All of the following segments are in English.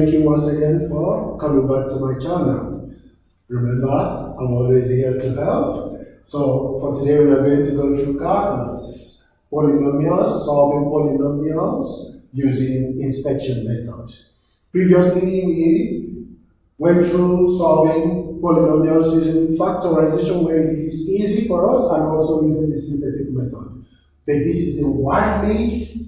Thank you once again for coming back to my channel. Remember, I'm always here to help. So for today we are going to go through calculus, polynomials, solving polynomials using inspection method. Previously we went through solving polynomials using factorization where it is easy for us and also using the synthetic method. But this is the widely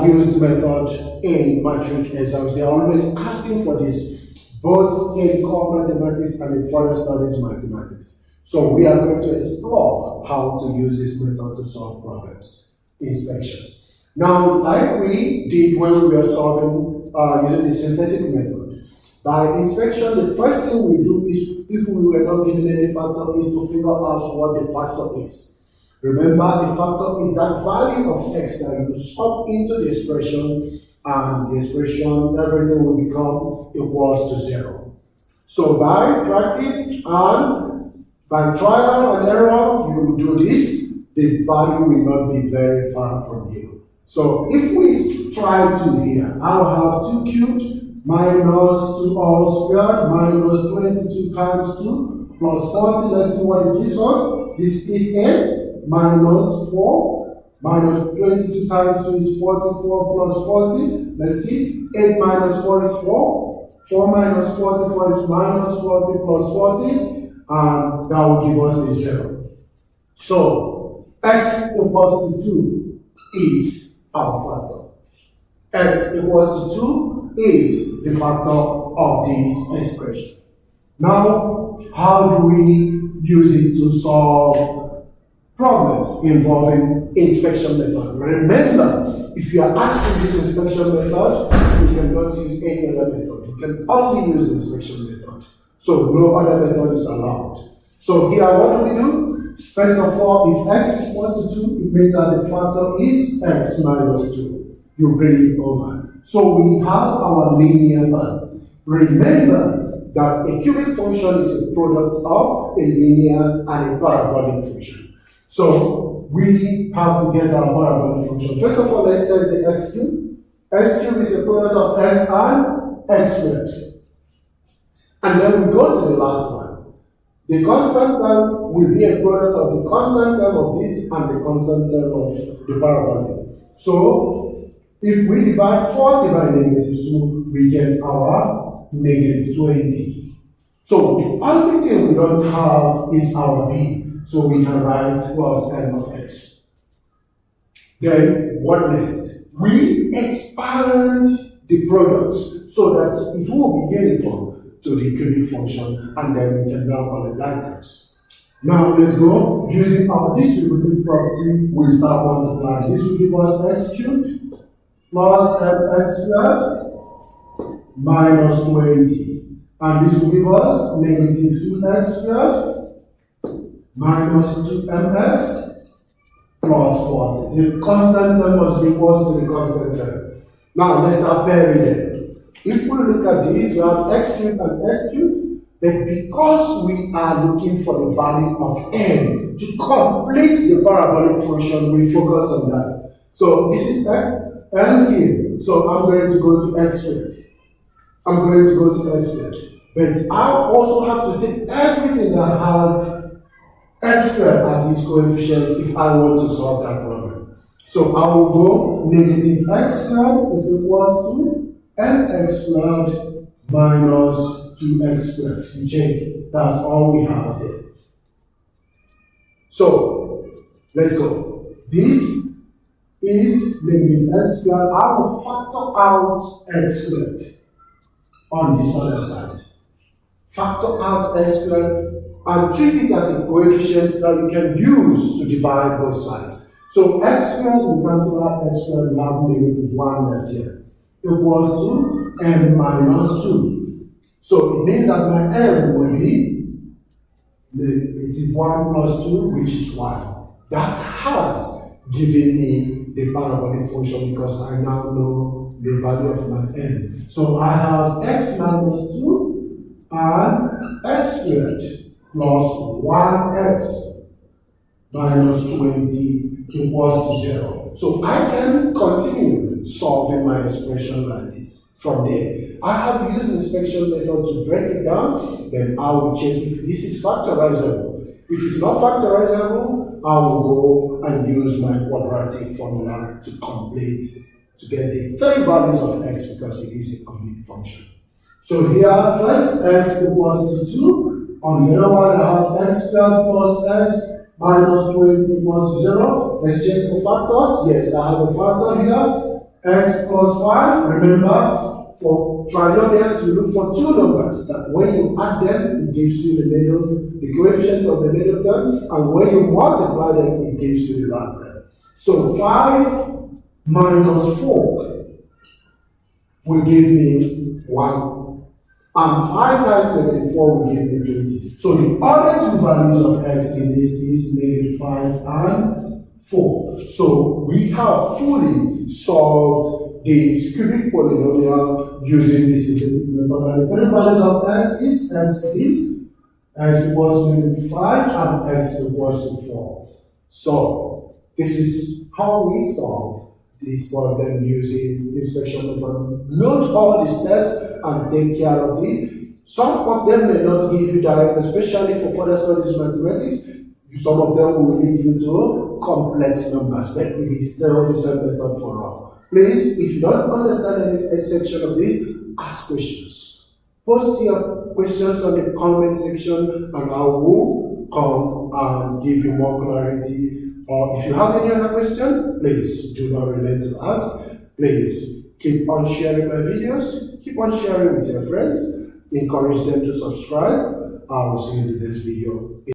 used method in matric exams. They are always asking for this, both in core mathematics and in further studies mathematics. So we are going to explore how to use this method to solve problems. Inspection. Now, like we did when we were solving using the synthetic method, by inspection, the first thing we do is, if we were not given any factor, is to figure out what the factor is. Remember, the factor is that value of x that you sub into the expression, and the expression, everything will become equals to 0. So by practice and by trial and error, you will do this, the value will not be very far from you. So if we try 2 here, I will have 2 cubed minus 2 all squared minus 22 times 2 plus 40. Let's see what it gives us. This is 8. Minus 4, minus 22 times 2 is 44 plus 40. Let's see, 8 minus 4 is 4. 4 minus 44 is minus 40 plus 40, and that will give us a 0. So, x equals to 2 is our factor. X equals to 2 is the factor of this expression. Now, how do we use it to solve problems involving inspection method? Remember, if you are asked to use inspection method, you cannot use any other method. You can only use inspection method. So no other method is allowed. So here, what do we do? First of all, if x is equal to 2, it means that the factor is x minus 2. You bring it over. So we have our linear parts. Remember that a cubic function is a product of a linear and a parabolic function. So we have to get our parabolic function. First of all, let's test the x cube. X cube is a product of x and x squared. And then we go to the last one. The constant term will be a product of the constant term of this and the constant term of the parabolic. So if we divide 40 by negative 2, we get our negative 20. So the only thing we don't have is our b. So we can write plus n of x. Then what next? We expand the products so that it will be uniform to the cubic function, and then we can now call it like terms. Now let's go. Using our distributive property, we start multiplying. This will give us x cubed plus mx squared minus 20. And this will give us negative 2x squared minus 2mx plus 40. The constant term must be equal to the constant term. Now let's start pairing them. If we look at this, we have x cubed and x cubed, but because we are looking for the value of n to complete the parabolic function, we focus on that. So this is x, n here. So I'm going to go to x squared. I'm going to go to x squared. But I also have to take everything that has x squared as its coefficient if I want to solve that problem. So I will go negative x squared is equals to mx squared minus 2x squared. You check. That's all we have there. So let's go. This is negative x squared. I will factor out x squared on this other side. Factor out x squared and treat it as a coefficient that you can use to divide both sides. So x squared, we cancel out x squared, we have negative 1 left here. Equals to m minus 2. So it means that my m will be negative 1 plus 2, which is 1. That has given me the parabolic function because I now know the value of my n. So I have x minus 2 and x squared plus 1x minus 20 equals to 0. So I can continue solving my expression like this. from there. I have used inspection method to break it down, then I will check if this is factorizable. If it's not factorizable, I will go and use my quadratic formula to complete, to get the three values of x because it is a complete function. So here, first x equals to 2. On the other one, I have x squared plus x minus 20 equals to 0. Let's check for factors. Yes, I have a factor here. X plus 5. Remember, for trinomials, you look for two numbers that when you add them, it gives you the coefficient of the middle term, and when you multiply them, it gives you the last term. So 5 minus 4 will give me 1. And 5 times negative 4 will give me 20. So the other two values of x in this is negative 5 and 4. So we have fully solved this cubic polynomial using the synthetic method. And the three values of x is x equals to negative 5 and x equals to 4. So this is how we solve this problem using inspection method. Note all the steps and take care of it. Some of them may not give you direct, especially for further studies mathematics. Some of them will lead you to complex numbers, but it is still the same method for all. Please, if you don't understand any section of this, ask questions. Post your questions on the comment section and I will come and give you more clarity. Or if you have any other question, please do not relent to ask. Please keep on sharing my videos, keep on sharing with your friends, encourage them to subscribe. I will see you in the next video.